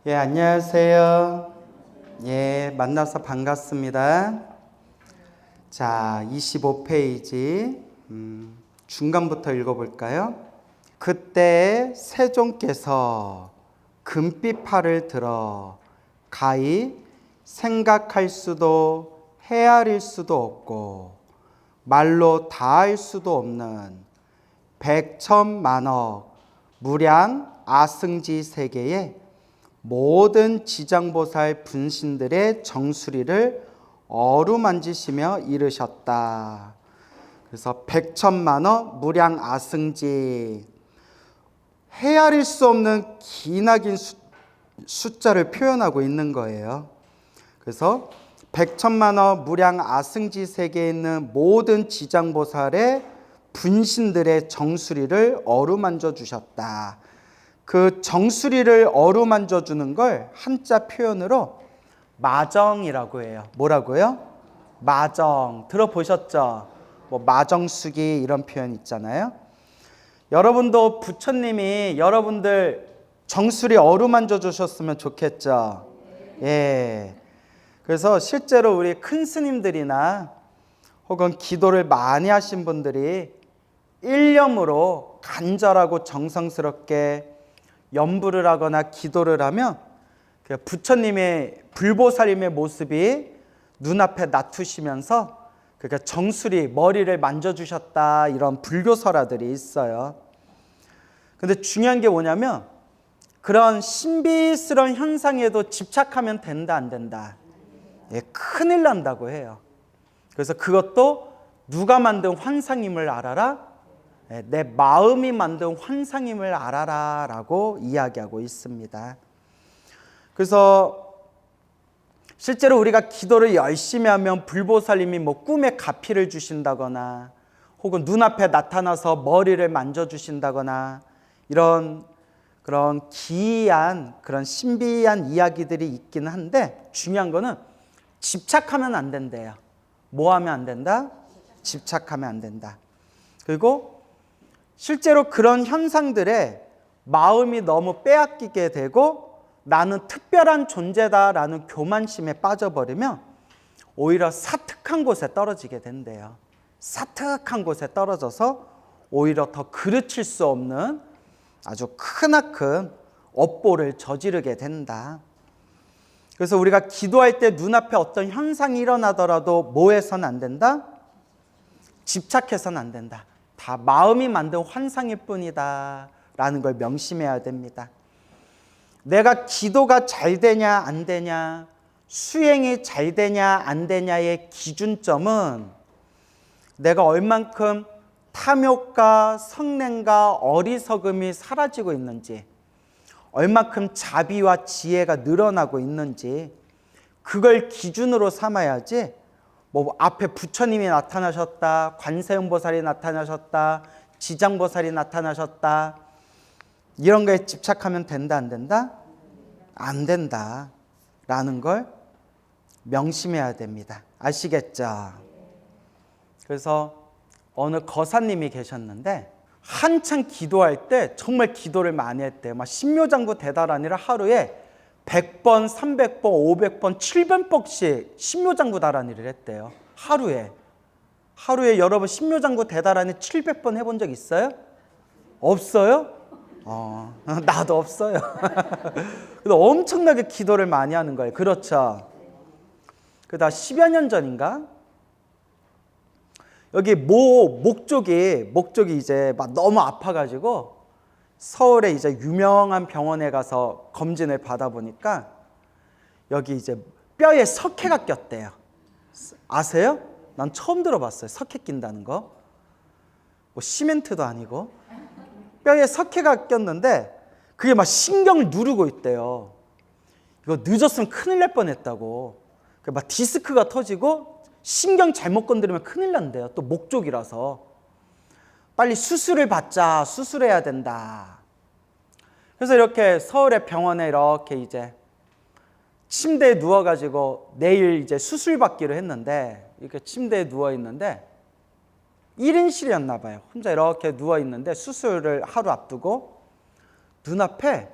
예, 안녕하세요. 예, 만나서 반갑습니다. 자, 25페이지 중간부터 읽어볼까요? 그때 세종께서 금빛 팔을 들어 가히 생각할 수도 헤아릴 수도 없고 말로 다할 수도 없는 백천만억 무량 아승지 세계에 모든 지장보살 분신들의 정수리를 어루만지시며 이르셨다. 그래서 백천만억 무량 아승지, 헤아릴 수 없는 기나긴 숫자를 표현하고 있는 거예요. 그래서 백천만억 무량 아승지 세계에 있는 모든 지장보살의 분신들의 정수리를 어루만져 주셨다. 그 정수리를 어루만져 주는 걸 한자 표현으로 마정이라고 해요. 뭐라고요? 마정. 들어보셨죠? 뭐 마정수기 이런 표현 있잖아요. 여러분도 부처님이 여러분들 정수리 어루만져 주셨으면 좋겠죠? 예. 그래서 실제로 우리 큰 스님들이나 혹은 기도를 많이 하신 분들이 일념으로 간절하고 정성스럽게 염불을 하거나 기도를 하면 부처님의 불보살님의 모습이 눈앞에 나투시면서 그러니까 정수리 머리를 만져주셨다 이런 불교설화들이 있어요. 근데 중요한 게 뭐냐면 그런 신비스러운 현상에도 집착하면 된다 안 된다? 예, 큰일 난다고 해요. 그래서 그것도 누가 만든 환상임을 알아라? 내 마음이 만든 환상임을 알아라 라고 이야기하고 있습니다. 그래서 실제로 우리가 기도를 열심히 하면 불보살님이 뭐 꿈에 가피를 주신다거나 혹은 눈앞에 나타나서 머리를 만져주신다거나 이런 그런 기이한 그런 신비한 이야기들이 있기는 한데 중요한 거는 집착하면 안 된대요. 뭐 하면 안 된다? 집착하면 안 된다. 그리고 실제로 그런 현상들에 마음이 너무 빼앗기게 되고 나는 특별한 존재다라는 교만심에 빠져버리면 오히려 사특한 곳에 떨어지게 된대요. 사특한 곳에 떨어져서 오히려 더 그르칠 수 없는 아주 크나큰 업보를 저지르게 된다. 그래서 우리가 기도할 때 눈앞에 어떤 현상이 일어나더라도 뭐 해서는 안 된다? 집착해서는 안 된다. 다 마음이 만든 환상일 뿐이다 라는 걸 명심해야 됩니다. 내가 기도가 잘 되냐 안 되냐, 수행이 잘 되냐 안 되냐의 기준점은 내가 얼만큼 탐욕과 성냄과 어리석음이 사라지고 있는지, 얼만큼 자비와 지혜가 늘어나고 있는지 그걸 기준으로 삼아야지 뭐 앞에 부처님이 나타나셨다, 관세음보살이 나타나셨다, 지장보살이 나타나셨다 이런 거에 집착하면 된다 안 된다? 안 된다 라는 걸 명심해야 됩니다. 아시겠죠? 그래서 어느 거사님이 계셨는데 한창 기도할 때 정말 기도를 많이 했대요. 막 신묘장구 대달하니라 하루에 100번, 300번, 500번, 700번씩 신묘장구 달아니를 했대요. 하루에 여러분 신묘장구 대달하니 700번 해본 적 있어요? 없어요? 나도 없어요. 근데 엄청나게 기도를 많이 하는 거예요. 그렇죠? 그다 10여 년 전인가? 여기 목쪽이 이제 막 너무 아파가지고 서울에 이제 유명한 병원에 가서 검진을 받아보니까 여기 이제 뼈에 석회가 꼈대요. 아세요? 난 처음 들어봤어요. 석회 낀다는 거. 뭐 시멘트도 아니고 뼈에 석회가 꼈는데 그게 막 신경을 누르고 있대요. 이거 늦었으면 큰일 날 뻔했다고. 막 디스크가 터지고 신경 잘못 건드리면 큰일 난대요. 또 목 쪽이라서. 빨리 수술을 받자. 수술해야 된다. 그래서 이렇게 서울의 병원에 이렇게 이제 침대에 누워가지고 내일 이제 수술 받기로 했는데 이렇게 침대에 누워 있는데 1인실이었나 봐요. 혼자 이렇게 누워 있는데 수술을 하루 앞두고 눈앞에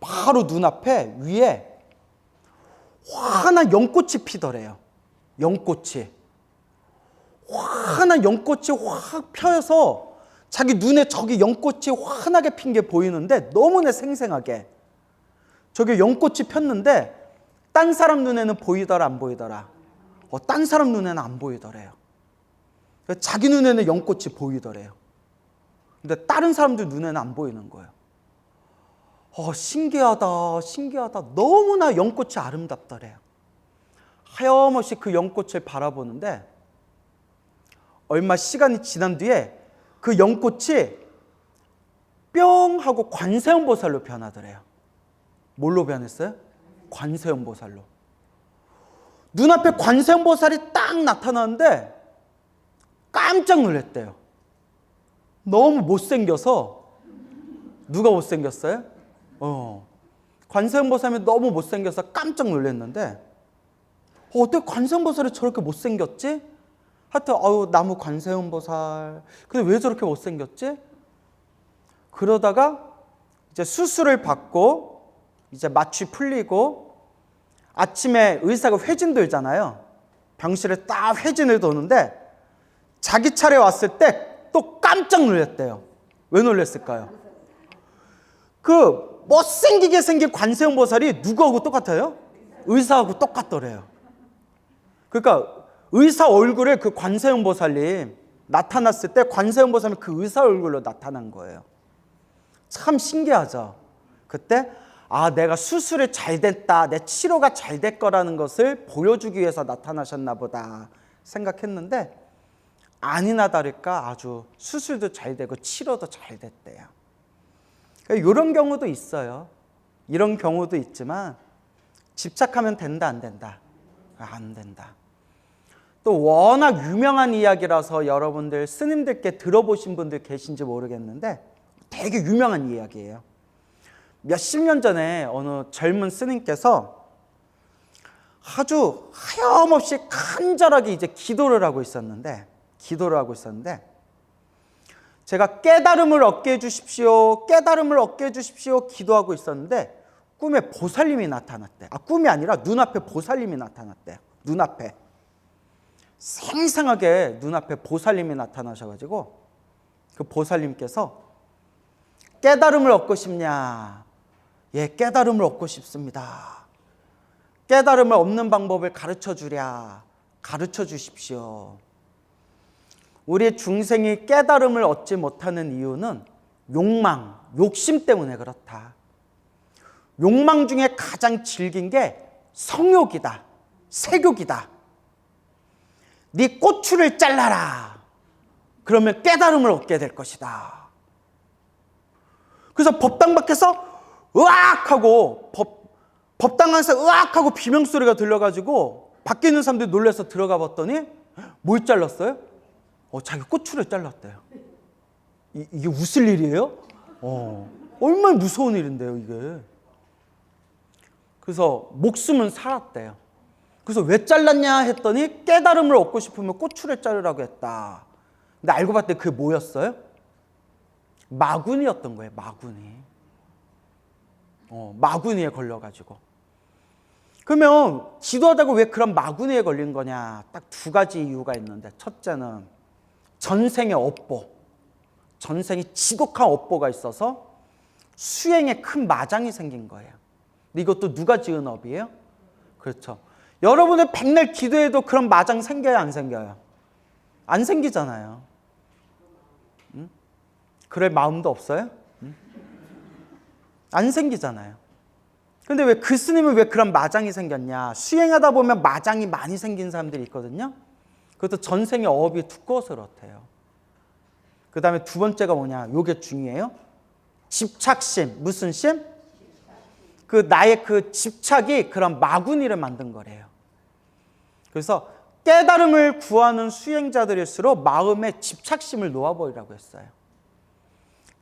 바로 눈앞에 위에 환한 연꽃이 피더래요. 연꽃이. 환한 연꽃이 확 펴서 자기 눈에 저기 연꽃이 환하게 핀 게 보이는데 너무나 생생하게. 저기 연꽃이 폈는데 딴 사람 눈에는 보이더라 안 보이더라? 딴 사람 눈에는 안 보이더래요. 자기 눈에는 연꽃이 보이더래요. 근데 다른 사람들 눈에는 안 보이는 거예요. 신기하다, 신기하다. 너무나 연꽃이 아름답더래요. 하염없이 그 연꽃을 바라보는데 얼마 시간이 지난 뒤에 그 연꽃이 뿅 하고 관세음보살로 변하더래요. 뭘로 변했어요? 관세음보살로. 눈앞에 관세음보살이 딱 나타나는데 깜짝 놀랐대요. 너무 못생겨서. 누가 못생겼어요? 관세음보살이 너무 못생겨서 깜짝 놀랐는데 어떻게 관세음보살이 저렇게 못생겼지? 하여튼 나무 관세음보살. 근데 왜 저렇게 못생겼지? 그러다가 이제 수술을 받고 이제 마취 풀리고 아침에 의사가 회진 돌잖아요. 병실에 딱 회진을 도는데 자기 차례 왔을 때 또 깜짝 놀랐대요. 왜 놀랐을까요? 그 못생기게 생긴 관세음보살이 누구하고 똑같아요? 의사하고 똑같더래요. 그러니까 의사 얼굴에 그 관세음보살님 나타났을 때 관세음보살이 그 의사 얼굴로 나타난 거예요. 참 신기하죠. 그때 내가 수술이 잘 됐다, 내 치료가 잘 될 거라는 것을 보여주기 위해서 나타나셨나 보다 생각했는데 아니나 다를까 아주 수술도 잘 되고 치료도 잘 됐대요. 이런 경우도 있어요. 이런 경우도 있지만 집착하면 된다 안 된다? 안 된다. 또 워낙 유명한 이야기라서 여러분들 스님들께 들어보신 분들 계신지 모르겠는데 되게 유명한 이야기예요. 몇십 년 전에 어느 젊은 스님께서 아주 하염없이 간절하게 이제 기도를 하고 있었는데 제가 깨달음을 얻게 해주십시오, 깨달음을 얻게 해주십시오 기도하고 있었는데 꿈에 보살님이 나타났대. 꿈이 아니라 눈앞에 보살님이 나타났대요. 눈앞에. 생생하게 눈앞에 보살님이 나타나셔가지고 그 보살님께서 깨달음을 얻고 싶냐? 예, 깨달음을 얻고 싶습니다. 깨달음을 얻는 방법을 가르쳐 주랴. 가르쳐 주십시오. 우리 중생이 깨달음을 얻지 못하는 이유는 욕망, 욕심 때문에 그렇다. 욕망 중에 가장 질긴 게 성욕이다. 색욕이다. 네 꼬추를 잘라라. 그러면 깨달음을 얻게 될 것이다. 그래서 법당 밖에서 으악 하고 법당 안에서 으악 하고 비명소리가 들려가지고 밖에 있는 사람들이 놀라서 들어가 봤더니 뭘 잘랐어요? 자기 꼬추를 잘랐대요. 이게 웃을 일이에요? 얼마나 무서운 일인데요 이게. 그래서 목숨은 살았대요. 그래서 왜 잘랐냐 했더니 깨달음을 얻고 싶으면 꼬추를 자르라고 했다. 근데 알고 봤더니 그게 뭐였어요? 마구니였던 거예요. 마구니. 마구니에 걸려가지고. 그러면 기도하다가 왜 그런 마구니에 걸린 거냐? 딱 두 가지 이유가 있는데 첫째는 전생의 업보. 전생에 지독한 업보가 있어서 수행에 큰 마장이 생긴 거예요. 근데 이것도 누가 지은 업이에요? 그렇죠. 여러분의 백날 기도해도 그런 마장 생겨요, 안 생겨요? 안 생기잖아요. 그럴 마음도 없어요? 안 생기잖아요. 근데 왜 그 스님은 왜 그런 마장이 생겼냐? 수행하다 보면 마장이 많이 생긴 사람들이 있거든요. 그것도 전생의 업이 두꺼워서 그렇대요. 그 다음에 두 번째가 뭐냐? 요게 중요해요. 집착심. 무슨 심? 나의 그 집착이 그런 마구니를 만든 거래요. 그래서 깨달음을 구하는 수행자들일수록 마음에 집착심을 놓아버리라고 했어요.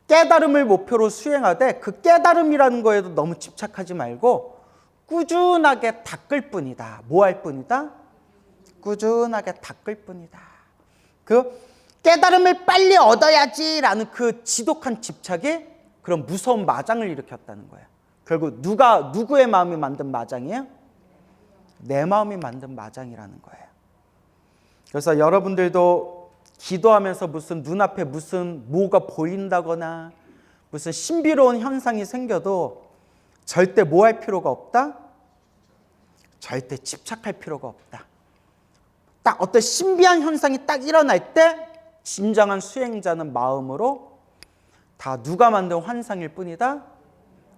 깨달음을 목표로 수행하되 그 깨달음이라는 거에도 너무 집착하지 말고 꾸준하게 닦을 뿐이다. 뭐 할 뿐이다? 꾸준하게 닦을 뿐이다. 그 깨달음을 빨리 얻어야지라는 그 지독한 집착이 그런 무서운 마장을 일으켰다는 거예요. 결국 누구의 마음이 만든 마장이에요? 내 마음이 만든 마장이라는 거예요. 그래서 여러분들도 기도하면서 무슨 눈앞에 무슨 뭐가 보인다거나 무슨 신비로운 현상이 생겨도 절대 뭐 할 필요가 없다? 절대 집착할 필요가 없다. 딱 어떤 신비한 현상이 딱 일어날 때 진정한 수행자는 마음으로 다 누가 만든 환상일 뿐이다?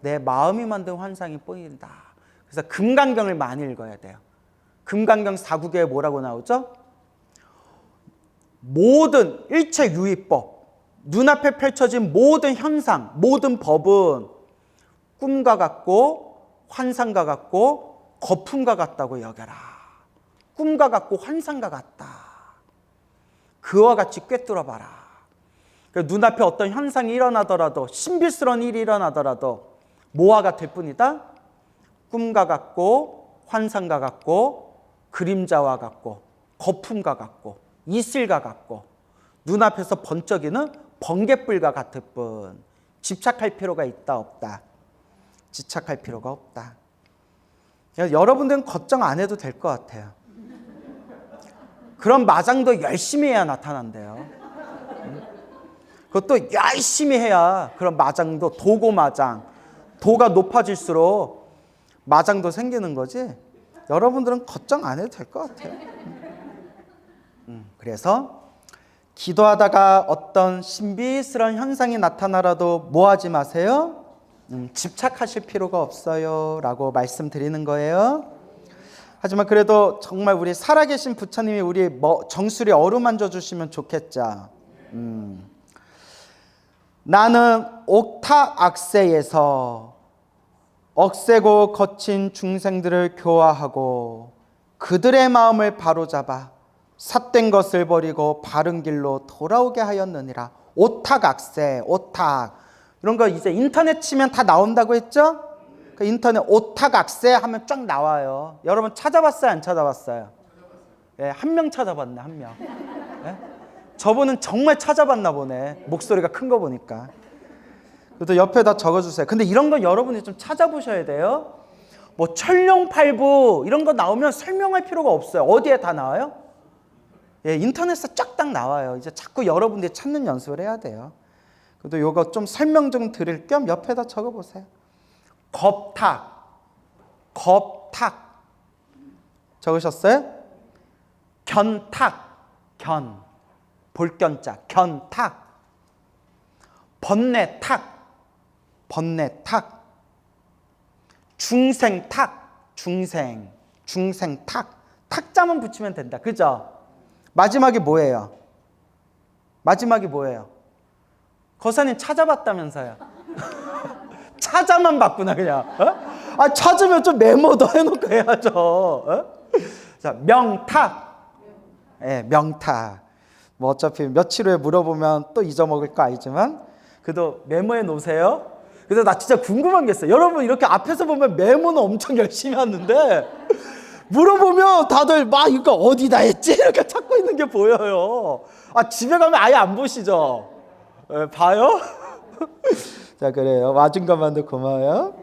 내 마음이 만든 환상일 뿐이다. 그래서 금강경을 많이 읽어야 돼요. 금강경 4구교에 뭐라고 나오죠? 모든 일체유의법, 눈앞에 펼쳐진 모든 현상, 모든 법은 꿈과 같고 환상과 같고 거품과 같다고 여겨라. 꿈과 같고 환상과 같다. 그와 같이 꿰뚫어봐라. 눈앞에 어떤 현상이 일어나더라도, 신비스러운 일이 일어나더라도 뭐와 같을 뿐이다? 꿈과 같고 환상과 같고 그림자와 같고 거품과 같고 이슬과 같고 눈앞에서 번쩍이는 번갯불과 같을 뿐. 집착할 필요가 있다 없다? 집착할 필요가 없다. 여러분들은 걱정 안 해도 될 것 같아요. 그런 마장도 열심히 해야 나타난대요. 그것도 열심히 해야 그런 마장도, 도고 마장, 도가 높아질수록 마장도 생기는 거지. 여러분들은 걱정 안 해도 될 것 같아요. 그래서 기도하다가 어떤 신비스러운 현상이 나타나라도 뭐 하지 마세요? 집착하실 필요가 없어요 라고 말씀드리는 거예요. 하지만 그래도 정말 우리 살아계신 부처님이 우리 정수리 어루만져 주시면 좋겠죠. 나는 옥탑악세에서 억세고 거친 중생들을 교화하고 그들의 마음을 바로잡아 삿된 것을 버리고 바른 길로 돌아오게 하였느니라. 오탁악세, 오탁 이런 거 이제 인터넷 치면 다 나온다고 했죠? 그 인터넷 오탁악세 하면 쫙 나와요. 여러분 찾아봤어요? 안 찾아봤어요? 예, 한 명 찾아봤네, 한 명. 예? 저분은 정말 찾아봤나 보네. 목소리가 큰 거 보니까. 그래도 옆에다 적어주세요. 근데 이런 건 여러분이 좀 찾아보셔야 돼요. 뭐 천룡팔부 이런 거 나오면 설명할 필요가 없어요. 어디에 다 나와요? 예, 인터넷에 쫙딱 나와요. 이제 자꾸 여러분들이 찾는 연습을 해야 돼요. 그래도 요거 좀 설명 좀 드릴 겸 옆에다 적어보세요. 겁탁, 겁탁 적으셨어요? 견탁, 견, 볼견자, 견탁, 번뇌탁, 번뇌탁, 중생탁, 중생탁, 탁자만 붙이면 된다. 그죠? 마지막이 뭐예요? 마지막이 뭐예요? 거사님 찾아봤다면서요. 찾아만 봤구나 그냥. 어? 아 찾으면 좀 메모도 해놓고 해야죠. 어? 자, 명탁. 예, 명탁. 뭐 어차피 며칠 후에 물어보면 또 잊어먹을 거 알지만 그래도 메모해 놓으세요. 그래서 나 진짜 궁금한 게 있어요. 여러분 이렇게 앞에서 보면 메모는 엄청 열심히 하는데 물어보면 다들 막 이거 어디다 했지? 이렇게 찾고 있는 게 보여요. 아 집에 가면 아예 안 보시죠? 예, 봐요? 자 그래요. 와준 것만도 고마워요.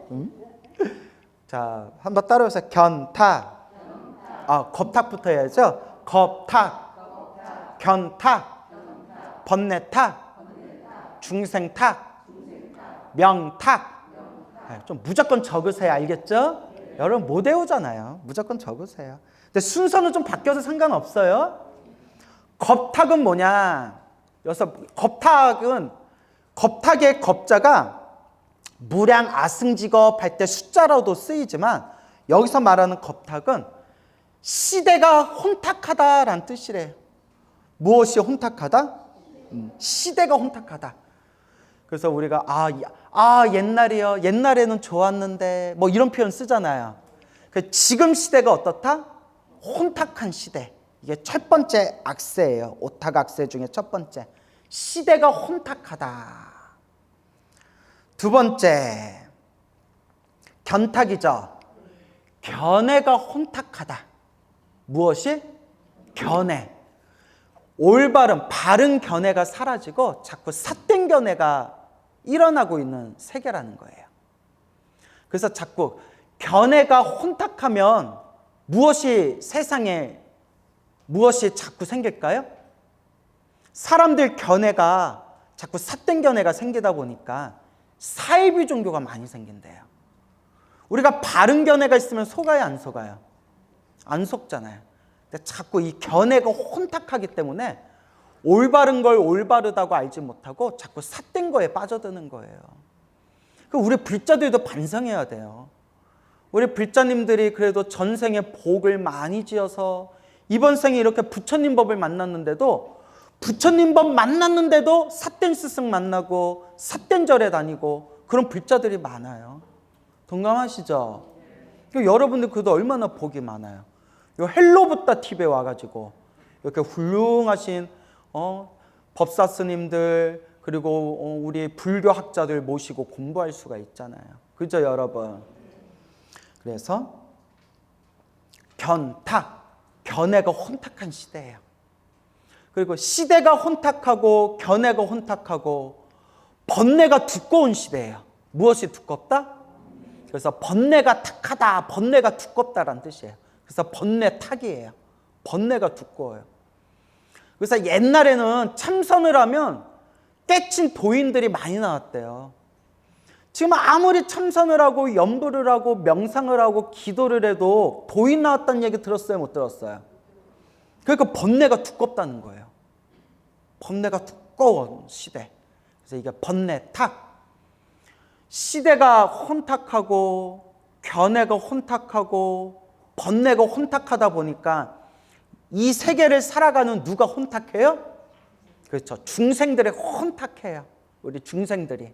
자 한번 따라해보세요. 견탁. 아 겁탁부터 해야죠. 겁탁, 견탁, 번뇌탁, 중생탁, 명탁. 좀 무조건 적으세요. 알겠죠? 여러분 못 외우잖아요. 무조건 적으세요. 근데 순서는 좀 바뀌어서 상관없어요. 겁탁은 뭐냐? 그래서 겁탁의 겁자가 무량 아승직업 할 때 숫자로도 쓰이지만 여기서 말하는 겁탁은 시대가 혼탁하다라는 뜻이래요. 무엇이 혼탁하다? 시대가 혼탁하다. 그래서 우리가 옛날이요. 옛날에는 좋았는데 뭐 이런 표현 쓰잖아요. 지금 시대가 어떻다? 혼탁한 시대. 이게 첫 번째 악세예요. 오탁 악세 중에 첫 번째. 시대가 혼탁하다. 두 번째 견탁이죠. 견해가 혼탁하다. 무엇이? 견해. 올바른 바른 견해가 사라지고 자꾸 삿된 견해가 일어나고 있는 세계라는 거예요. 그래서 자꾸 견해가 혼탁하면 무엇이 세상에 무엇이 자꾸 생길까요? 사람들 견해가 자꾸 삿된 견해가 생기다 보니까 사이비 종교가 많이 생긴대요. 우리가 바른 견해가 있으면 속아요, 안 속아요? 안 속잖아요. 근데 자꾸 이 견해가 혼탁하기 때문에 올바른 걸 올바르다고 알지 못하고 자꾸 삿된 거에 빠져드는 거예요. 우리 불자들도 반성해야 돼요. 우리 불자님들이 그래도 전생에 복을 많이 지어서 이번 생에 이렇게 부처님 법을 만났는데도 부처님 법 만났는데도 삿된 스승 만나고 삿된 절에 다니고 그런 불자들이 많아요. 동감하시죠? 여러분들 그래도 얼마나 복이 많아요. 요 헬로부타 TV에 와가지고 이렇게 훌륭하신 법사 스님들 그리고 우리 불교 학자들 모시고 공부할 수가 있잖아요. 그죠, 여러분? 그래서 견해가 혼탁한 시대예요. 그리고 시대가 혼탁하고 견해가 혼탁하고 번뇌가 두꺼운 시대예요. 무엇이 두껍다? 그래서 번뇌가 탁하다, 번뇌가 두껍다라는 뜻이에요. 그래서 번뇌탁이에요. 번뇌가 두꺼워요. 그래서 옛날에는 참선을 하면 깨친 도인들이 많이 나왔대요. 지금 아무리 참선을 하고 염불을 하고 명상을 하고 기도를 해도 도인 나왔다는 얘기 들었어요, 못 들었어요? 그러니까 번뇌가 두껍다는 거예요. 번뇌가 두꺼운 시대. 그래서 이게 번뇌탁. 시대가 혼탁하고 견해가 혼탁하고 번뇌가 혼탁하다 보니까 이 세계를 살아가는 누가 혼탁해요? 그렇죠. 중생들이 혼탁해요. 우리 중생들이.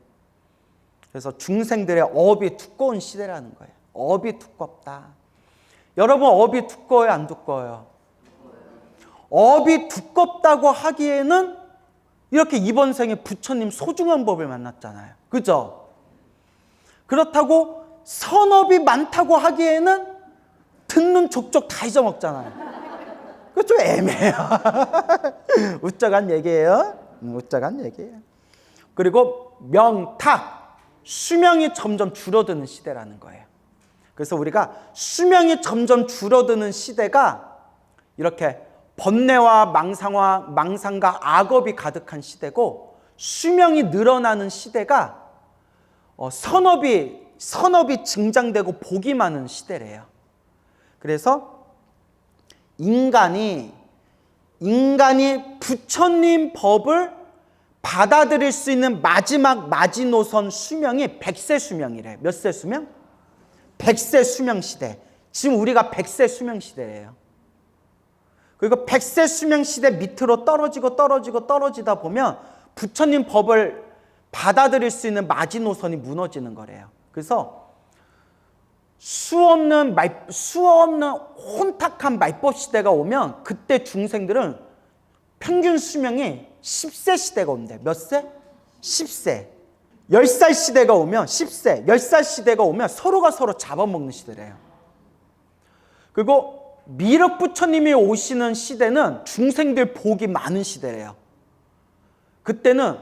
그래서 중생들의 업이 두꺼운 시대라는 거예요. 업이 두껍다. 여러분 업이 두꺼워요, 안 두꺼워요? 업이 두껍다고 하기에는 이렇게 이번 생에 부처님 소중한 법을 만났잖아요. 그죠? 그렇다고 선업이 많다고 하기에는 듣는 족족 다 잊어먹잖아요. 그거 좀 애매해요. 웃자간 얘기예요. 웃자간 얘기예요. 그리고 명탁, 수명이 점점 줄어드는 시대라는 거예요. 그래서 우리가 수명이 점점 줄어드는 시대가 이렇게 번뇌와 망상과 악업이 가득한 시대고 수명이 늘어나는 시대가 선업이 증장되고 복이 많은 시대래요. 그래서 인간이 부처님 법을 받아들일 수 있는 마지막 마지노선 수명이 100세 수명이래. 몇 세 수명? 100세 수명 시대. 지금 우리가 100세 수명 시대예요. 그리고 100세 수명 시대 밑으로 떨어지다 보면 부처님 법을 받아들일 수 있는 마지노선이 무너지는 거래요. 그래서 수없는 혼탁한 말법 시대가 오면 그때 중생들은 평균 수명이 10세 시대가 온대. 몇 세? 10세. 10살 시대가 오면 10세. 10살 시대가 오면 서로가 서로 잡아먹는 시대래요. 그리고 미륵 부처님이 오시는 시대는 중생들 복이 많은 시대래요. 그때는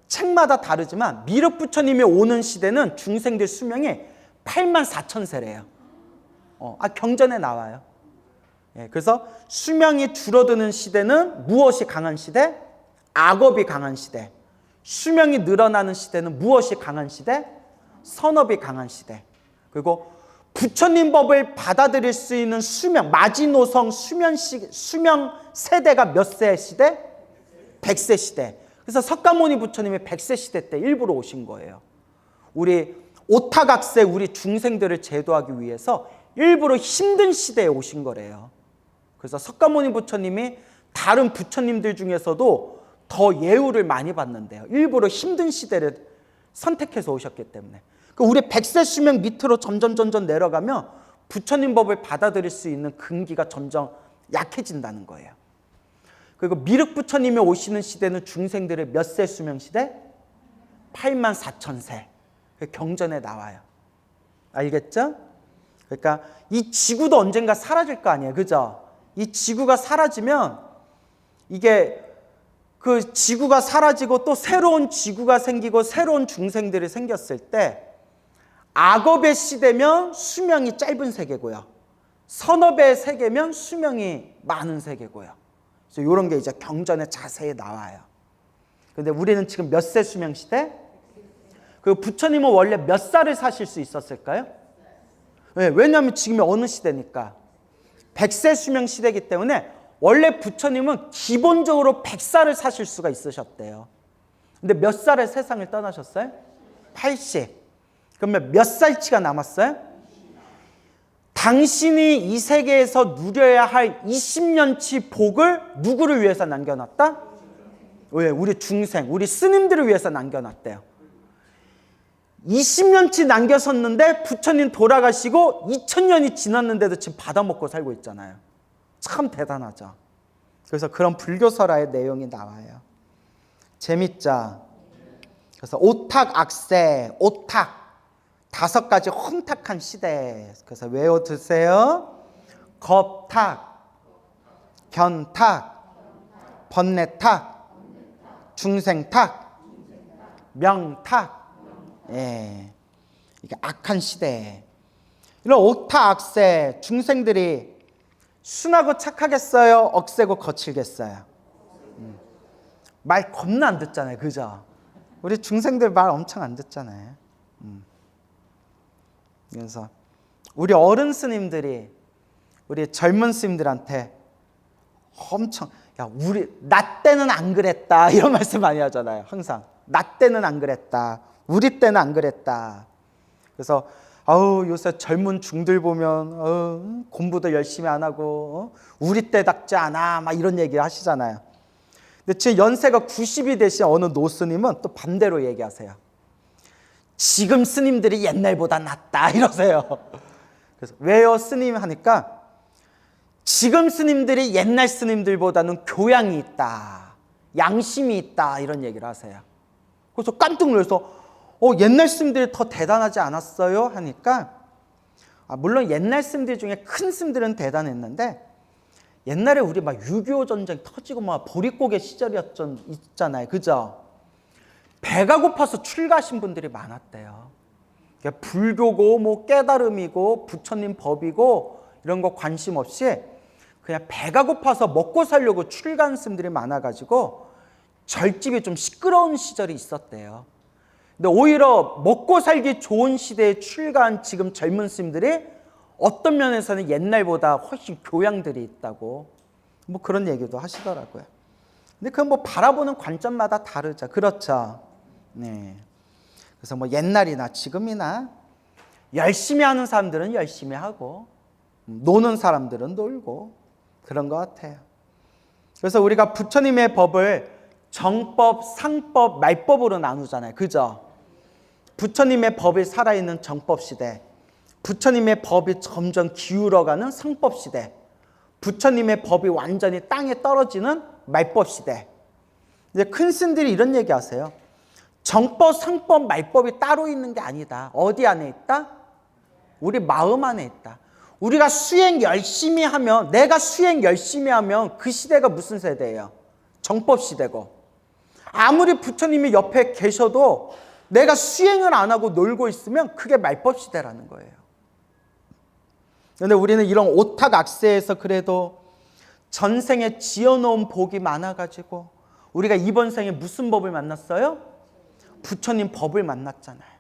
책마다 다르지만 미륵 부처님이 오는 시대는 중생들 수명이 84,000세래요. 경전에 나와요. 그래서 수명이 줄어드는 시대는 무엇이 강한 시대? 악업이 강한 시대. 수명이 늘어나는 시대는 무엇이 강한 시대? 선업이 강한 시대. 그리고 부처님 법을 받아들일 수 있는 수명, 마지노선 수명 세대가 몇 세 시대? 100세 시대. 그래서 석가모니 부처님이 100세 시대 때 일부러 오신 거예요. 우리 오타각세 우리 중생들을 제도하기 위해서 일부러 힘든 시대에 오신 거래요. 그래서 석가모니 부처님이 다른 부처님들 중에서도 더 예우를 많이 받는데요. 일부러 힘든 시대를 선택해서 오셨기 때문에. 우리 100세 수명 밑으로 점점 내려가면 부처님 법을 받아들일 수 있는 근기가 점점 약해진다는 거예요. 그리고 미륵 부처님이 오시는 시대는 중생들의 몇 세 수명 시대? 84,000세. 경전에 나와요. 알겠죠? 그러니까 이 지구도 언젠가 사라질 거 아니에요. 그죠? 이 지구가 사라지면 이게 그 지구가 사라지고 또 새로운 지구가 생기고 새로운 중생들이 생겼을 때 악업의 시대면 수명이 짧은 세계고요. 선업의 세계면 수명이 많은 세계고요. 그래서 이런 게 이제 경전에 자세히 나와요. 근데 우리는 지금 몇 세 수명 시대? 그 부처님은 원래 몇 살을 사실 수 있었을까요? 네, 왜냐하면 지금이 어느 시대니까 100세 수명 시대이기 때문에 원래 부처님은 기본적으로 100살을 사실 수가 있으셨대요. 근데 몇 살에 세상을 떠나셨어요? 80. 그러면 몇 살치가 남았어요? 당신이 이 세계에서 누려야 할 20년치 복을 누구를 위해서 남겨놨다? 왜? 우리 중생, 우리 스님들을 위해서 남겨놨대요. 20년치 남겼었는데 부처님 돌아가시고 2000년이 지났는데도 지금 받아먹고 살고 있잖아요. 참 대단하죠. 그래서 그런 불교설화의 내용이 나와요. 재밌죠? 그래서 오탁, 악세, 오탁 5가지 혼탁한 시대. 그래서 외워두세요. 겁탁, 견탁, 번뇌탁, 중생탁, 명탁. 예, 이게 악한 시대. 이런 오타 악세 중생들이 순하고 착하겠어요? 억세고 거칠겠어요? 말 겁나 안 듣잖아요, 그죠? 우리 중생들 말 엄청 안 듣잖아요. 그래서 우리 어른 스님들이 우리 젊은 스님들한테 엄청 야 우리 나 때는 안 그랬다 이런 말씀 많이 하잖아요. 항상 나 때는 안 그랬다. 우리 때는 안 그랬다. 그래서 요새 젊은 중들 보면 공부도 열심히 안 하고 우리 때답지 않아 막 이런 얘기 하시잖아요. 근데 제 연세가 90이 되신 어느 노스님은 또 반대로 얘기하세요. 지금 스님들이 옛날보다 낫다 이러세요. 그래서 왜요 스님 하니까 지금 스님들이 옛날 스님들보다는 교양이 있다, 양심이 있다 이런 얘기를 하세요. 그래서 깜짝 놀라서 옛날 스님들이 더 대단하지 않았어요? 하니까 물론 옛날 스님들 중에 큰 스님들은 대단했는데 옛날에 우리 막 6.25 전쟁 터지고 막 보릿고개 시절이었잖아요. 그죠? 배가 고파서 출가하신 분들이 많았대요. 불교고 뭐 깨달음이고 부처님 법이고 이런 거 관심 없이 그냥 배가 고파서 먹고 살려고 출가한 스님들이 많아가지고 절집이 좀 시끄러운 시절이 있었대요. 근데 오히려 먹고 살기 좋은 시대에 출가한 지금 젊은 스님들이 어떤 면에서는 옛날보다 훨씬 교양들이 있다고 뭐 그런 얘기도 하시더라고요. 근데 그건 뭐 바라보는 관점마다 다르죠. 그렇죠. 네. 그래서 뭐 옛날이나 지금이나 열심히 하는 사람들은 열심히 하고 노는 사람들은 놀고 그런 것 같아요. 그래서 우리가 부처님의 법을 정법, 상법, 말법으로 나누잖아요. 그죠? 부처님의 법이 살아있는 정법 시대, 부처님의 법이 점점 기울어가는 상법 시대, 부처님의 법이 완전히 땅에 떨어지는 말법 시대. 이제 큰 스님들이 이런 얘기 하세요. 정법, 상법, 말법이 따로 있는 게 아니다. 어디 안에 있다? 우리 마음 안에 있다. 우리가 수행 열심히 하면, 내가 수행 열심히 하면 그 시대가 무슨 세대예요? 정법 시대고. 아무리 부처님이 옆에 계셔도 내가 수행을 안 하고 놀고 있으면 그게 말법 시대라는 거예요. 그런데 우리는 이런 오탁악세에서 그래도 전생에 지어놓은 복이 많아가지고 우리가 이번 생에 무슨 법을 만났어요? 부처님 법을 만났잖아요.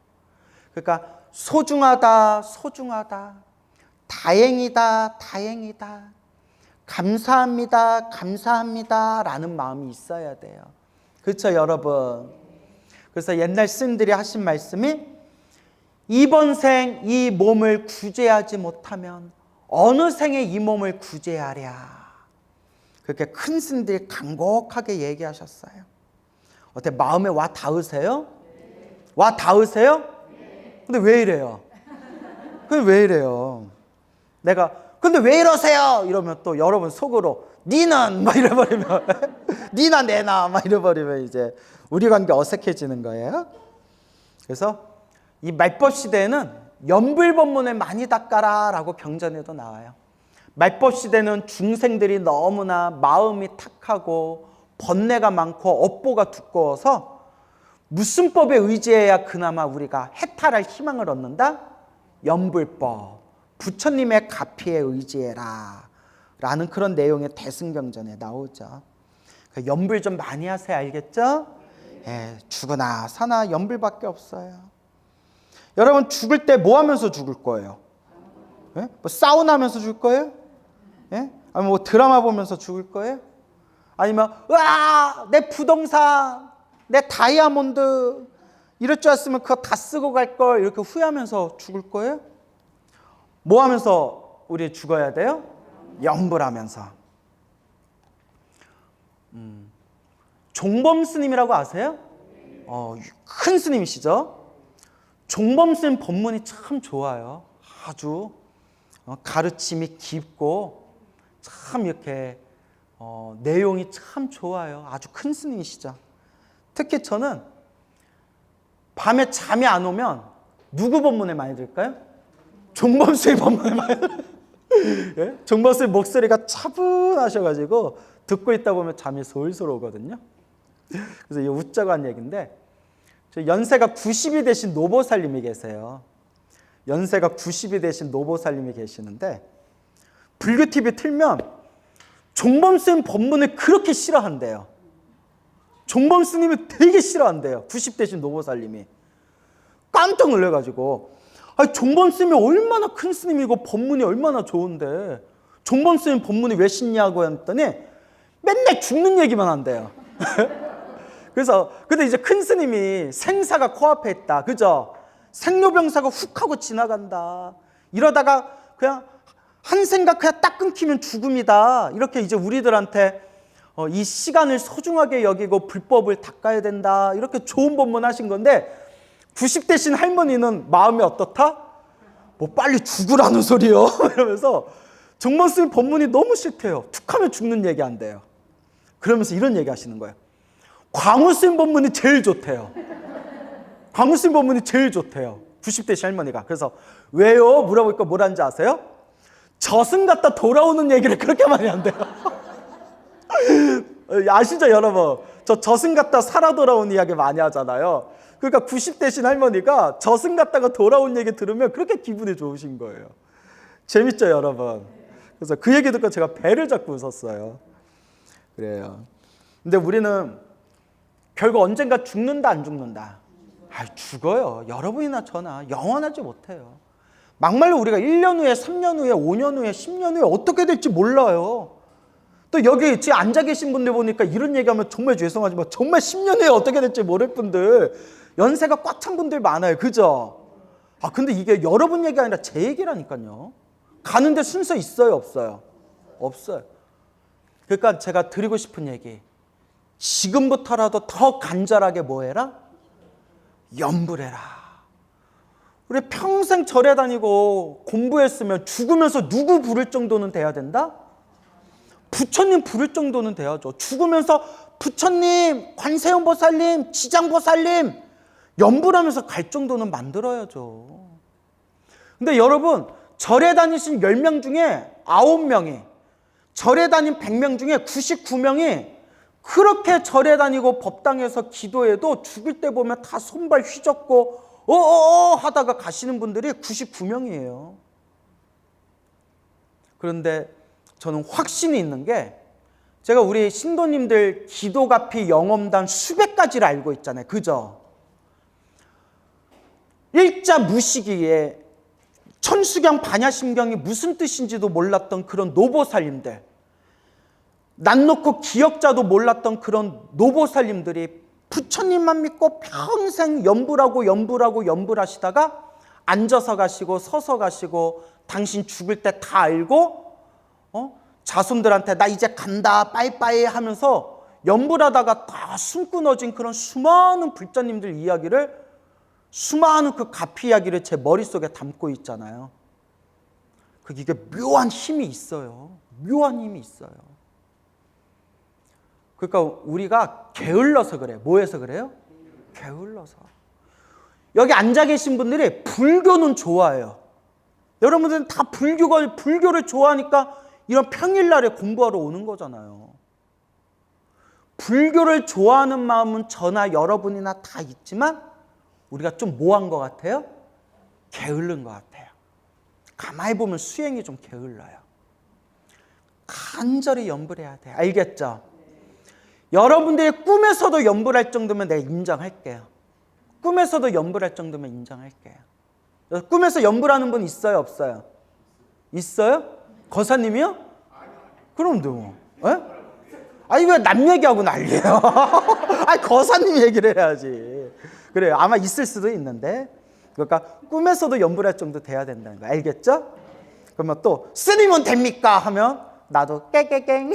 그러니까 소중하다, 소중하다, 다행이다, 다행이다, 감사합니다, 감사합니다 라는 마음이 있어야 돼요. 그렇죠 여러분? 그래서 옛날 스님들이 하신 말씀이 이번 생 이 몸을 구제하지 못하면 어느 생에 이 몸을 구제하랴. 그렇게 큰 스님들이 간곡하게 얘기하셨어요. 어때 마음에 와 닿으세요? 와 닿으세요? 근데 왜 이래요? 근데 왜 이래요? 내가 근데 왜 이러세요? 이러면 또 여러분 속으로 니는 막 이래버리면 니나 내나 막 이래버리면 이제 우리 관계 어색해지는 거예요. 그래서 이 말법 시대에는 연불법문을 많이 닦아라 라고 경전에도 나와요. 말법 시대는 중생들이 너무나 마음이 탁하고 번뇌가 많고 업보가 두꺼워서 무슨 법에 의지해야 그나마 우리가 해탈할 희망을 얻는다? 연불법. 부처님의 가피에 의지해라 라는 그런 내용의 대승경전에 나오죠. 연불 좀 많이 하세요. 알겠죠? 예, 죽으나 사나 연불밖에 없어요. 여러분 죽을 때 뭐 하면서 죽을 거예요? 예? 뭐 사우나 하면서 죽을 거예요? 예? 아니면 뭐 드라마 보면서 죽을 거예요? 아니면 와, 내 부동산, 내 다이아몬드 이럴 줄 알았으면 그거 다 쓰고 갈 걸 이렇게 후회하면서 죽을 거예요? 뭐 하면서 우리 죽어야 돼요? 연불하면서. 종범 스님이라고 아세요? 큰 스님이시죠? 종범 스님 법문이 참 좋아요. 아주 가르침이 깊고 참 이렇게 내용이 참 좋아요. 아주 큰 스님이시죠. 특히 저는 밤에 잠이 안 오면 누구 법문에 많이 들을까요? 종범 스님 법문에 많이 들어요. 예? 종범 스님 목소리가 차분하셔가지고 듣고 있다 보면 잠이 솔솔 오거든요. 그래서 이 웃자고 한 얘기인데, 저 연세가 90이 되신 노보살님이 계세요. 연세가 90이 되신 노보살님이 계시는데 불교 TV 틀면 종범 스님 법문을 그렇게 싫어한대요. 종범 스님이 되게 싫어한대요. 90 되신 노보살님이. 깜짝 놀래가지고, 아니 종범 스님이 얼마나 큰 스님이고 법문이 얼마나 좋은데 종범 스님 법문이 왜 싫냐고 했더니 맨날 죽는 얘기만 한대요. 그래서 근데 이제 큰 스님이 생사가 코앞에 있다, 그죠? 생로병사가 훅 하고 지나간다. 이러다가 그냥 한 생각 그냥 딱 끊기면 죽음이다. 이렇게 이제 우리들한테 이 시간을 소중하게 여기고 불법을 닦아야 된다. 이렇게 좋은 법문 하신 건데 90 되신 할머니는 마음이 어떻다? 뭐 빨리 죽으라는 소리요. 이러면서 종범 스님 법문이 너무 싫대요. 툭하면 죽는 얘기 안 돼요. 그러면서 이런 얘기 하시는 거예요. 광우 스님 법문이 제일 좋대요. 광우 스님 법문이 제일 좋대요. 90 되신 할머니가. 그래서 왜요? 물어보니까 뭐라는지 아세요? 저승 갔다 돌아오는 얘기를 그렇게 많이 한대요. 아시죠 여러분? 저 저승 갔다 살아 돌아온 이야기 많이 하잖아요. 그러니까 90 되신 할머니가 저승 갔다가 돌아온 얘기 들으면 그렇게 기분이 좋으신 거예요. 재밌죠 여러분? 그래서 그 얘기 듣고 제가 배를 잡고 웃었어요. 그래요. 근데 우리는 결국 언젠가 죽는다 안 죽는다? 죽어요. 여러분이나 저나 영원하지 못해요. 막말로 우리가 1년 후에 3년 후에 5년 후에 10년 후에 어떻게 될지 몰라요. 또 여기 지금 앉아 계신 분들 보니까 이런 얘기하면 정말 죄송하지만 정말 10년 후에 어떻게 될지 모를 분들, 연세가 꽉 찬 분들 많아요. 그죠? 근데 이게 여러분 얘기 아니라 제 얘기라니까요. 가는데 순서 있어요 없어요? 없어요. 그러니까 제가 드리고 싶은 얘기, 지금부터라도 더 간절하게 뭐 해라? 연불해라. 우리 평생 절에 다니고 공부했으면 죽으면서 누구 부를 정도는 돼야 된다? 부처님 부를 정도는 돼야죠. 죽으면서 부처님, 관세음보살님, 지장보살님 연불하면서 갈 정도는 만들어야죠. 근데 여러분, 절에 다니신 10명 중에 9명이, 절에 다닌 100명 중에 99명이 그렇게 절에 다니고 법당에서 기도해도 죽을 때 보면 다 손발 휘젓고 하다가 가시는 분들이 99명이에요. 그런데 저는 확신이 있는 게, 제가 우리 신도님들 기도가피 영엄단 수백 가지를 알고 있잖아요. 그죠? 일자 무시기에 천수경 반야심경이 무슨 뜻인지도 몰랐던 그런 노보살님들, 난 놓고 기억자도 몰랐던 그런 노보살님들이 부처님만 믿고 평생 연불하시다가 앉아서 가시고 서서 가시고 당신 죽을 때 다 알고 자손들한테 나 이제 간다 빠이빠이 하면서 연불하다가 다 숨 끊어진 그런 수많은 불자님들 이야기를, 수많은 그 가피 이야기를 제 머릿속에 담고 있잖아요. 이게 묘한 힘이 있어요. 묘한 힘이 있어요. 그러니까 우리가 게을러서 그래. 뭐해서 그래요? 게을러서. 여기 앉아 계신 분들이 불교는 좋아해요. 여러분들은 다 불교를 좋아하니까 이런 평일날에 공부하러 오는 거잖아요. 불교를 좋아하는 마음은 저나 여러분이나 다 있지만 우리가 좀 뭐한 것 같아요? 게을른 것 같아요. 가만히 보면 수행이 좀 게을러요. 간절히 염불해야 돼. 알겠죠? 여러분들이 꿈에서도 염불할 정도면 내가 인정할게요. 꿈에서도 염불할 정도면 인정할게요. 꿈에서 염불하는 분 있어요? 없어요? 있어요? 거사님이요? 그럼 뭐? 아니 왜 남 얘기하고 난리예요? 아니 거사님 얘기를 해야지. 그래요. 아마 있을 수도 있는데, 그러니까 꿈에서도 염불할 정도 돼야 된다는 거 알겠죠? 그러면 또 스님은 됩니까? 하면 나도 깨깨깽.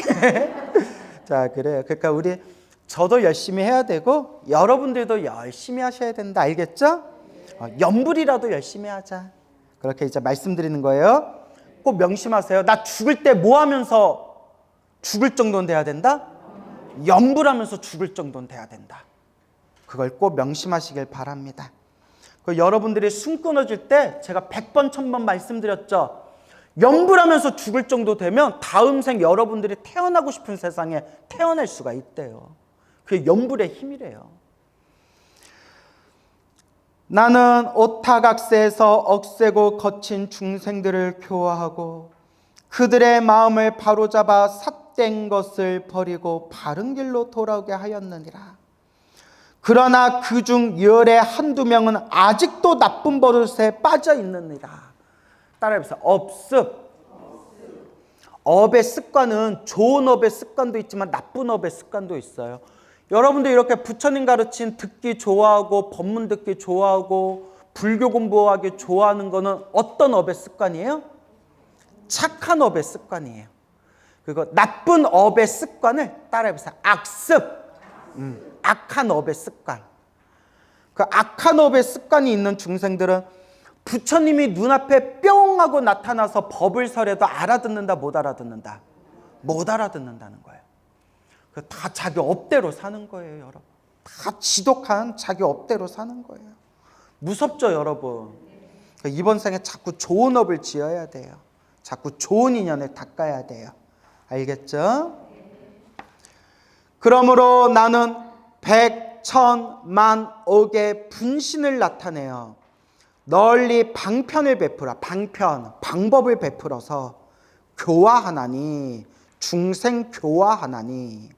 자, 그래요. 그러니까 저도 열심히 해야 되고 여러분들도 열심히 하셔야 된다. 알겠죠? 염불이라도 열심히 하자. 그렇게 이제 말씀드리는 거예요. 꼭 명심하세요. 나 죽을 때 뭐 하면서 죽을 정도는 돼야 된다? 염불하면서 죽을 정도는 돼야 된다. 그걸 꼭 명심하시길 바랍니다. 여러분들이 숨 끊어질 때 제가 100번 1000번 말씀드렸죠. 염불하면서 죽을 정도 되면 다음 생 여러분들이 태어나고 싶은 세상에 태어날 수가 있대요. 그게 염불의 힘이래요. 나는 오타각세에서 억세고 거친 중생들을 교화하고 그들의 마음을 바로잡아 삿된 것을 버리고 바른 길로 돌아오게 하였느니라. 그러나 그중 열의 한두 명은 아직도 나쁜 버릇에 빠져 있느니라. 따라해보세요. 업습. 업의 습관은 좋은 업의 습관도 있지만 나쁜 업의 습관도 있어요. 여러분들 이렇게 부처님 가르친 듣기 좋아하고 법문 듣기 좋아하고 불교 공부하기 좋아하는 거는 어떤 업의 습관이에요? 착한 업의 습관이에요. 그리고 나쁜 업의 습관을 따라해보세요. 악습. 악한 업의 습관. 그 악한 업의 습관이 있는 중생들은 부처님이 눈앞에 뿅 하고 나타나서 법을 설해도 알아듣는다, 못 알아듣는다? 못 알아듣는다는 거예요. 다 자기 업대로 사는 거예요, 여러분. 다 지독한 자기 업대로 사는 거예요. 무섭죠, 여러분? 이번 생에 자꾸 좋은 업을 지어야 돼요. 자꾸 좋은 인연을 닦아야 돼요. 알겠죠? 그러므로 나는 100, 1000, 만, 억의 분신을 나타내요. 널리 방편을 베풀어, 방법을 베풀어서 교화하나니, 중생 교화하나니.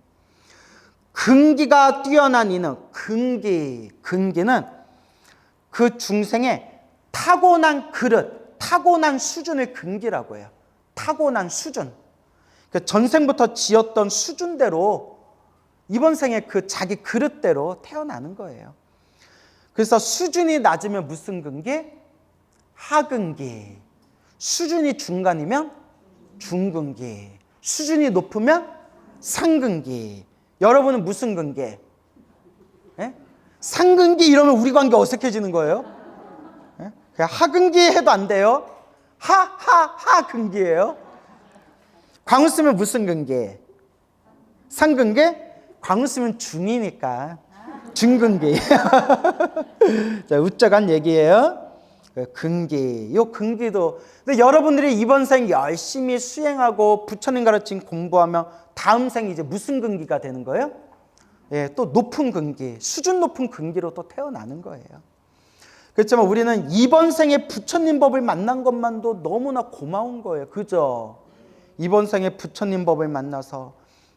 근기가 뛰어난 이는, 근기는 그 중생의 타고난 그릇, 타고난 수준을 근기라고 해요. 타고난 수준. 전생부터 지었던 수준대로 이번 생에 그 자기 그릇대로 태어나는 거예요. 그래서 수준이 낮으면 무슨 근기? 하근기. 수준이 중간이면 중근기. 수준이 높으면 상근기. 여러분은 무슨 근기? 예? 상근기 이러면 우리 관계 어색해지는 거예요. 예? 그냥 하근기 해도 안 돼요. 하근기예요. 광우 쓰면 무슨 근기? 상근기? 광우 쓰면 중이니까 중근기. 자, 우쩍한 얘기예요. 근기, 요 근기도. 근데 여러분들이 이번 생 열심히 수행하고 부처님 가르친 공부하면 다음 생 이제 무슨 근기가 되는 거예요? 예, 또 높은 근기, 수준 높은 근기로 또 태어나는 거예요. 그렇지만 우리는 이번 생에 부처님 법을 만난 것만도 너무나 고마운 거예요. 그죠? 이번 생에 부처님 법을 만나서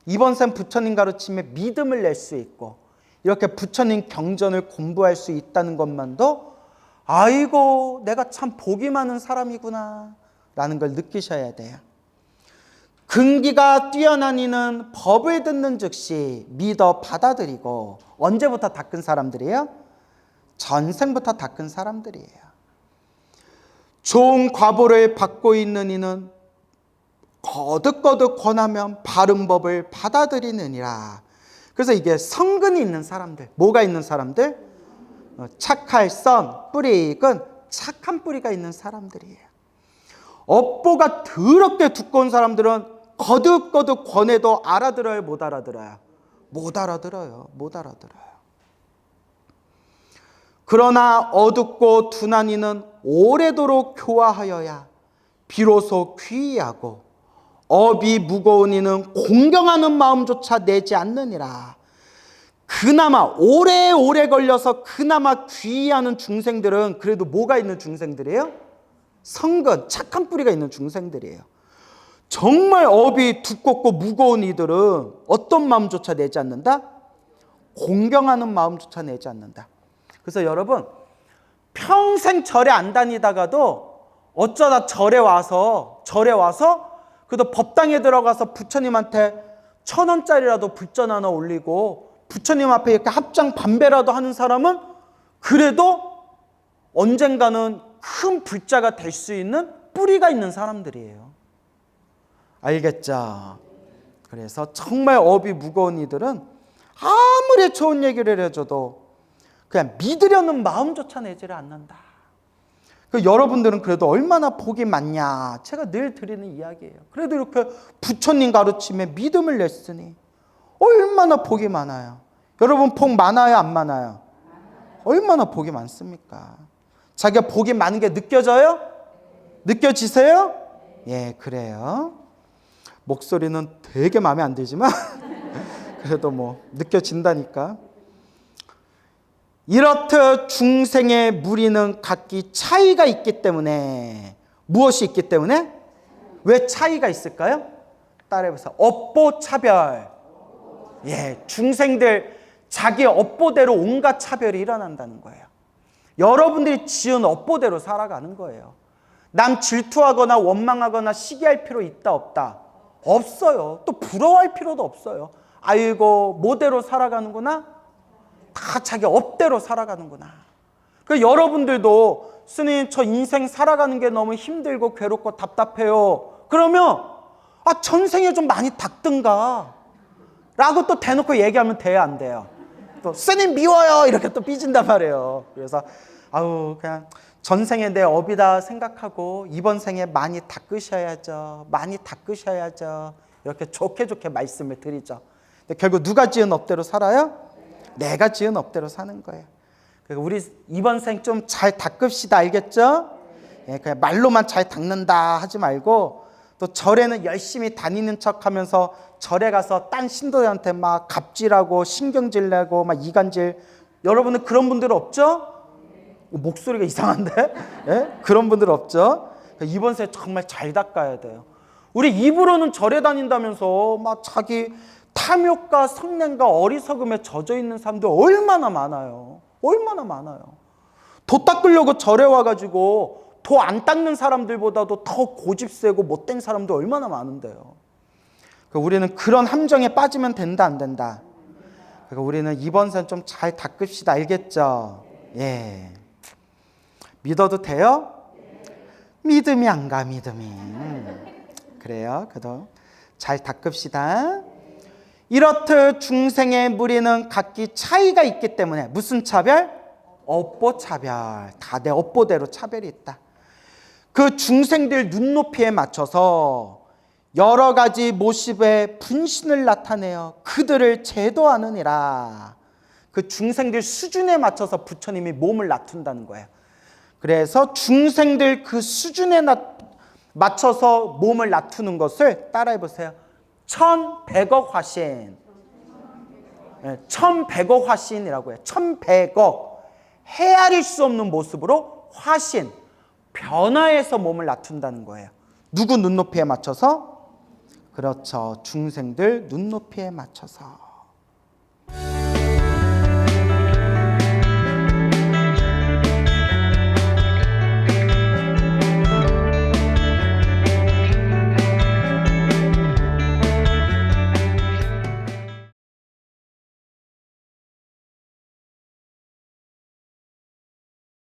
이번 생 부처님 가르침에 믿음을 낼 수 있고 이렇게 부처님 경전을 공부할 수 있다는 것만도 아이고 내가 참 복이 많은 사람이구나 라는 걸 느끼셔야 돼요. 근기가 뛰어난 이는 법을 듣는 즉시 믿어 받아들이고. 언제부터 닦은 사람들이에요? 전생부터 닦은 사람들이에요. 좋은 과보를 받고 있는 이는 거듭거듭 권하면 바른 법을 받아들이느니라. 그래서 이게 성근이 있는 사람들, 뭐가 있는 사람들? 착할 선, 뿌리 익은 착한 뿌리가 있는 사람들이에요. 업보가 더럽게 두꺼운 사람들은 거듭거듭 권해도 알아들어요, 못 알아들어요? 못 알아들어요. 못 알아들어요. 그러나 어둡고 둔한 이는 오래도록 교화하여야 비로소 귀하고 업이 무거운 이는 공경하는 마음조차 내지 않느니라. 그나마 오래오래 걸려서 그나마 귀의하는 중생들은 그래도 뭐가 있는 중생들이에요? 성근, 착한 뿌리가 있는 중생들이에요. 정말 업이 두껍고 무거운 이들은 어떤 마음조차 내지 않는다? 공경하는 마음조차 내지 않는다. 그래서 여러분, 평생 절에 안 다니다가도 어쩌다 절에 와서 그래도 법당에 들어가서 부처님한테 1,000원짜리라도 불전 하나 올리고 부처님 앞에 이렇게 합장 반배라도 하는 사람은 그래도 언젠가는 큰 불자가 될 수 있는 뿌리가 있는 사람들이에요. 알겠죠? 그래서 정말 업이 무거운 이들은 아무리 좋은 얘기를 해줘도 그냥 믿으려는 마음조차 내지를 않는다. 여러분들은 그래도 얼마나 복이 많냐, 제가 늘 드리는 이야기예요. 그래도 이렇게 부처님 가르침에 믿음을 냈으니 얼마나 복이 많아요. 여러분 복 많아요, 안 많아요? 얼마나 복이 많습니까? 자기가 복이 많은 게 느껴져요? 느껴지세요? 예, 그래요. 목소리는 되게 마음에 안 들지만 그래도 뭐 느껴진다니까. 이렇듯 중생의 무리는 각기 차이가 있기 때문에, 무엇이 있기 때문에? 왜 차이가 있을까요? 따라해보세요. 업보 차별. 예, 중생들 자기 업보대로 온갖 차별이 일어난다는 거예요. 여러분들이 지은 업보대로 살아가는 거예요. 남 질투하거나 원망하거나 시기할 필요 있다 없다? 없어요. 또 부러워할 필요도 없어요. 아이고 뭐대로 살아가는구나? 다 자기 업대로 살아가는구나. 여러분들도 스님 저 인생 살아가는 게 너무 힘들고 괴롭고 답답해요. 그러면 전생에 좀 많이 닦든가 라고 또 대놓고 얘기하면 돼요, 안 돼요? 또 스님 미워요 이렇게 또 삐진단 말이에요. 그래서 그냥 전생에 내 업이다 생각하고 이번 생에 많이 닦으셔야죠. 많이 닦으셔야죠. 이렇게 좋게 말씀을 드리죠. 근데 결국 누가 지은 업대로 살아요? 내가 지은 업대로 사는 거예요. 그러니까 우리 이번 생 좀 잘 닦읍시다. 알겠죠? 예, 그냥 말로만 잘 닦는다 하지 말고 또 절에는 열심히 다니는 척하면서 절에 가서 딴 신도들한테 막 갑질하고 신경질 내고 막 이간질. 여러분들 그런 분들 없죠? 목소리가 이상한데? 예? 그런 분들 없죠? 그러니까 이번 생 정말 잘 닦아야 돼요. 우리 입으로는 절에 다닌다면서 막 자기 탐욕과 성냄과 어리석음에 젖어 있는 사람들 얼마나 많아요. 얼마나 많아요. 도 닦으려고 절에 와가지고 도 안 닦는 사람들보다도 더 고집세고 못된 사람들 얼마나 많은데요. 그러니까 우리는 그런 함정에 빠지면 된다 안 된다? 그러니까 우리는 이번 생 좀 잘 닦읍시다. 알겠죠? 예. 믿어도 돼요? 믿음이 안 가, 믿음이. 그래요. 그래도 잘 닦읍시다. 이렇듯 중생의 무리는 각기 차이가 있기 때문에 무슨 차별? 업보 차별. 다 내 업보대로 차별이 있다. 그 중생들 눈높이에 맞춰서 여러 가지 모습의 분신을 나타내어 그들을 제도하느니라. 그 중생들 수준에 맞춰서 부처님이 몸을 낮춘다는 거예요. 그래서 중생들 그 수준에 맞춰서 몸을 낮추는 것을 따라해 보세요. 1,100억 화신. 1,100억 화신이라고 해요. 1,100억. 헤아릴 수 없는 모습으로 화신, 변화해서 몸을 낮춘다는 거예요. 누구 눈높이에 맞춰서? 그렇죠. 중생들 눈높이에 맞춰서.